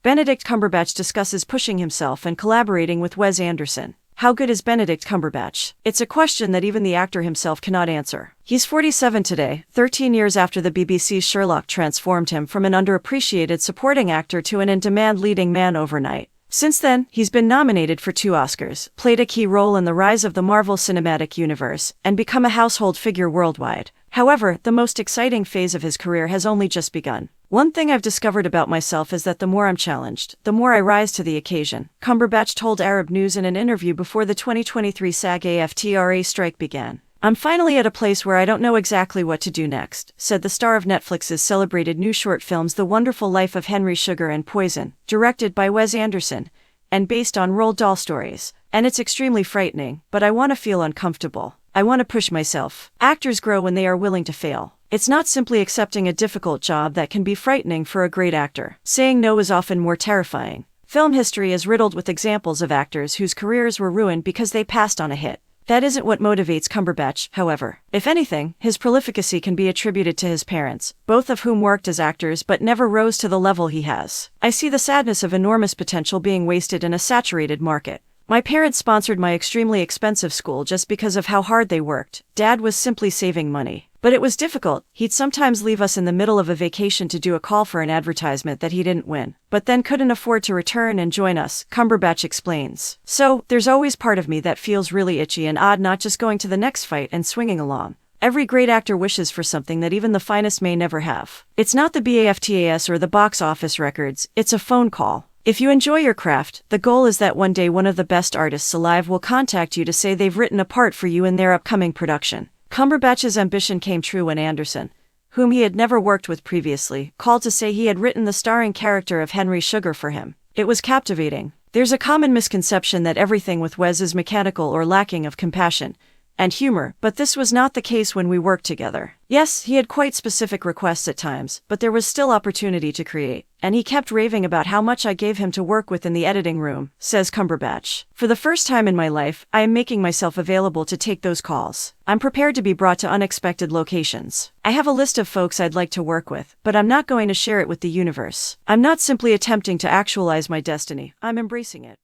Benedict Cumberbatch discusses pushing himself and collaborating with Wes Anderson. How good is Benedict Cumberbatch? It's a question that even the actor himself cannot answer. He's 47 today, 13 years after the BBC's Sherlock transformed him from an underappreciated supporting actor to an in-demand leading man overnight. Since then, he's been nominated for 2 Oscars, played a key role in the rise of the Marvel Cinematic Universe, and become a household figure worldwide. However, the most exciting phase of his career has only just begun. One thing I've discovered about myself is that the more I'm challenged, the more I rise to the occasion, Cumberbatch told Arab News in an interview before the 2023 SAG-AFTRA strike began. I'm finally at a place where I don't know exactly what to do next, said the star of Netflix's celebrated new short films The Wonderful Life of Henry Sugar and Poison, directed by Wes Anderson, and based on Roald Dahl stories. And it's extremely frightening, but I want to feel uncomfortable. I want to push myself. Actors grow when they are willing to fail. It's not simply accepting a difficult job that can be frightening for a great actor. Saying no is often more terrifying. Film history is riddled with examples of actors whose careers were ruined because they passed on a hit. That isn't what motivates Cumberbatch, however. If anything, his prolificacy can be attributed to his parents, both of whom worked as actors but never rose to the level he has. I see the sadness of enormous potential being wasted in a saturated market. My parents sponsored my extremely expensive school just because of how hard they worked. Dad was simply saving money. But it was difficult. He'd sometimes leave us in the middle of a vacation to do a call for an advertisement that he didn't win, but then couldn't afford to return and join us, Cumberbatch explains. So, there's always part of me that feels really itchy and odd not just going to the next fight and swinging along. Every great actor wishes for something that even the finest may never have. It's not the BAFTAs or the box office records, it's a phone call. If you enjoy your craft, the goal is that one day one of the best artists alive will contact you to say they've written a part for you in their upcoming production. Cumberbatch's ambition came true when Anderson, whom he had never worked with previously, called to say he had written the starring character of Henry Sugar for him. It was captivating. There's a common misconception that everything with Wes is mechanical or lacking of compassion and humor, but this was not the case when we worked together. Yes, he had quite specific requests at times, but there was still opportunity to create, and he kept raving about how much I gave him to work with in the editing room, says Cumberbatch. For the first time in my life, I am making myself available to take those calls. I'm prepared to be brought to unexpected locations. I have a list of folks I'd like to work with, but I'm not going to share it with the universe. I'm not simply attempting to actualize my destiny, I'm embracing it.